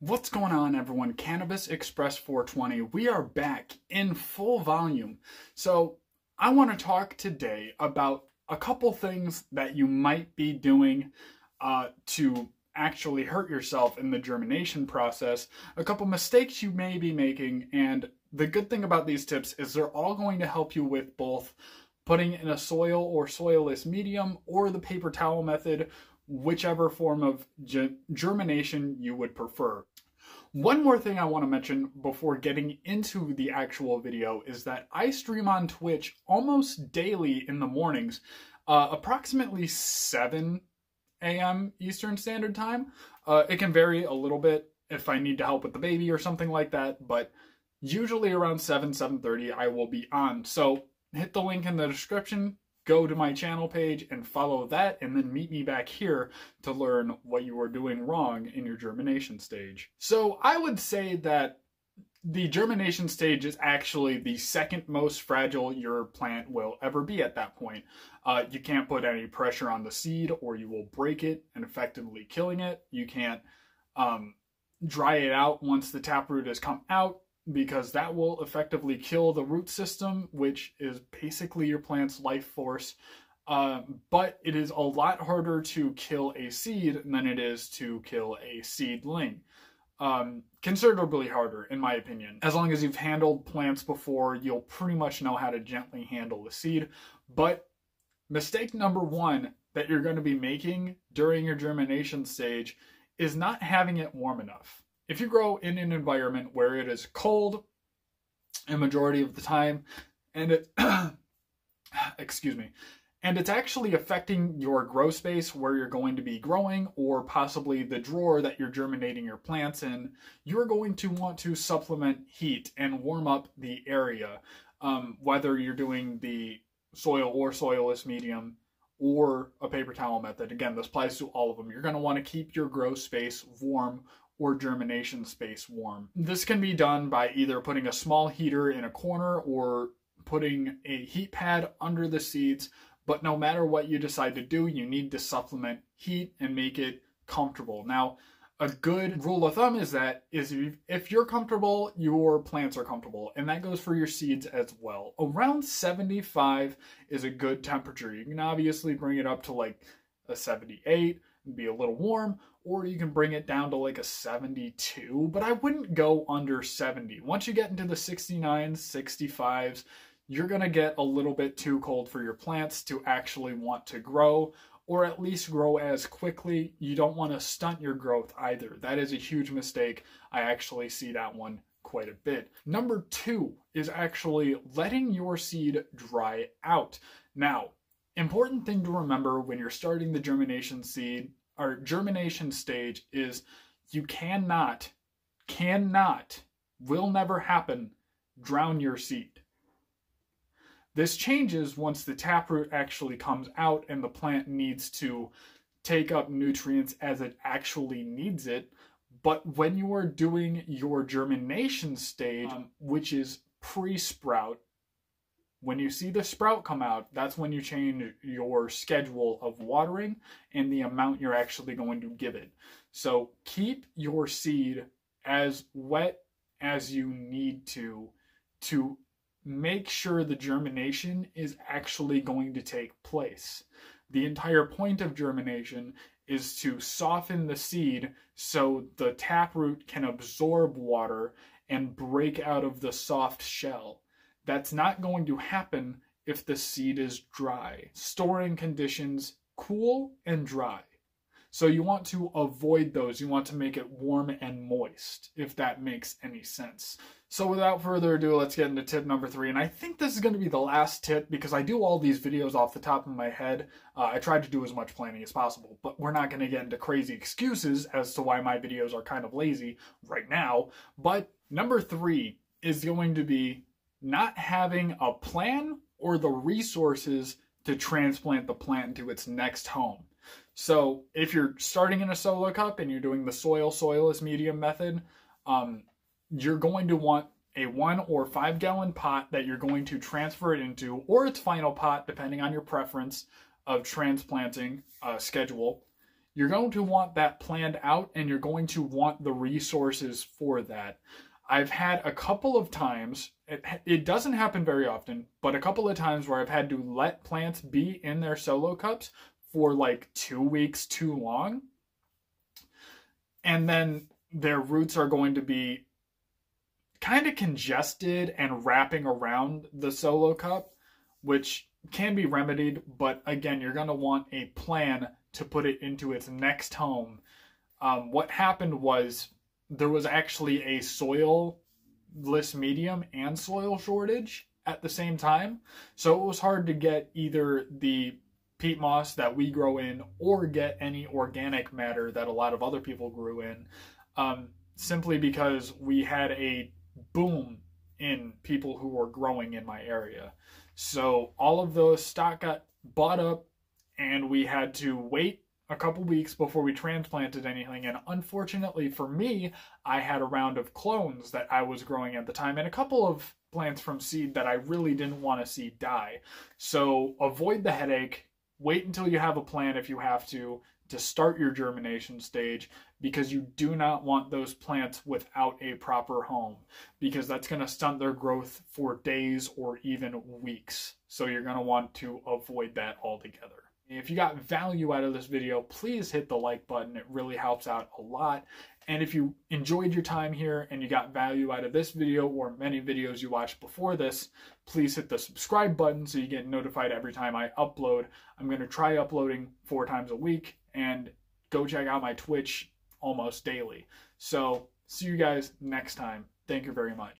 What's going on, everyone? Cannabis Express 420. We are back in full volume. So I want to talk today about a couple things that you might be doing to actually hurt yourself in the germination process, a couple mistakes you may be making, and the good thing about these tips is they're all going to help you with both putting in a soil or soilless medium or the paper towel method, whichever form of germination you would prefer. One more thing I want to mention before getting into the actual video is that I stream on Twitch almost daily in the mornings, approximately 7 a.m. Eastern Standard Time. It can vary a little bit if I need to help with the baby or something like that, but usually around 7:30 I will be on. So hit the link in the description, go to my channel page and follow that, and then meet me back here to learn what you are doing wrong in your germination stage. So I would say that the germination stage is actually the second most fragile your plant will ever be at that point. You can't put any pressure on the seed or you will break it and effectively killing it. You can't dry it out once the taproot has come out, because that will effectively kill the root system, which is basically your plant's life force. But it is a lot harder to kill a seed than it is to kill a seedling. Considerably harder, in my opinion. As long as you've handled plants before, you'll pretty much know how to gently handle the seed. But mistake number one that you're going to be making during your germination stage is not having it warm enough. If you grow in an environment where it is cold a majority of the time, and it, excuse me, and it's actually affecting your grow space where you're going to be growing, or possibly the drawer that you're germinating your plants in, you're going to want to supplement heat and warm up the area, whether you're doing the soil or soilless medium or a paper towel method. Again, this applies to all of them. You're going to want to keep your grow space warm or germination space warm. This can be done by either putting a small heater in a corner or putting a heat pad under the seeds, but no matter what you decide to do, you need to supplement heat and make it comfortable. Now, a good rule of thumb is if you're comfortable, your plants are comfortable, and that goes for your seeds as well. Around 75 is a good temperature. You can obviously bring it up to like a 78, and be a little warm, or you can bring it down to like a 72, but I wouldn't go under 70. Once you get into the 69s, 65s, you're going to get a little bit too cold for your plants to actually want to grow, or at least grow as quickly. You don't want to stunt your growth either. That is a huge mistake. I actually see that one quite a bit. Number two is actually letting your seed dry out. Now, important thing to remember when you're starting the germination stage is you cannot, will never happen, drown your seed. This changes once the taproot actually comes out and the plant needs to take up nutrients as it actually needs it. But when you are doing your germination stage, which is pre-sprout, when you see the sprout come out, that's when you change your schedule of watering and the amount you're actually going to give it. So keep your seed as wet as you need to make sure the germination is actually going to take place. The entire point of germination is to soften the seed so the taproot can absorb water and break out of the soft shell. That's not going to happen if the seed is dry. Storing conditions, cool and dry. So you want to avoid those. You want to make it warm and moist, if that makes any sense. So without further ado, let's get into tip number 3. And I think this is going to be the last tip because I do all these videos off the top of my head. I tried to do as much planning as possible, but we're not going to get into crazy excuses as to why my videos are kind of lazy right now. But number 3 is going to be not having a plan or the resources to transplant the plant into its next home. So if you're starting in a solo cup and you're doing the soilless medium method, you're going to want a 1 or 5 gallon pot that you're going to transfer it into, or its final pot, depending on your preference of transplanting schedule. you're going to want that planned out, and you're going to want the resources for that. I've had a couple of times, it doesn't happen very often, but a couple of times where I've had to let plants be in their solo cups for like 2 weeks too long. And then their roots are going to be kind of congested and wrapping around the solo cup, which can be remedied. But again, you're going to want a plan to put it into its next home. What happened was there was actually a soil-less medium and soil shortage at the same time. So it was hard to get either the peat moss that we grow in or get any organic matter that a lot of other people grew in, simply because we had a boom in people who were growing in my area. So all of those stock got bought up, and we had to wait a couple weeks before we transplanted anything. And unfortunately for me, I had a round of clones that I was growing at the time, and a couple of plants from seed that I really didn't want to see die. So avoid the headache. Wait until you have a plan, if you have to start your germination stage, because you do not want those plants without a proper home, because that's going to stunt their growth for days or even weeks. So you're going to want to avoid that altogether. If you got value out of this video, please hit the like button. It really helps out a lot. And if you enjoyed your time here and you got value out of this video or many videos you watched before this, please hit the subscribe button so you get notified every time I upload. I'm going to try uploading 4 times a week, and go check out my Twitch almost daily. So see you guys next time. Thank you very much.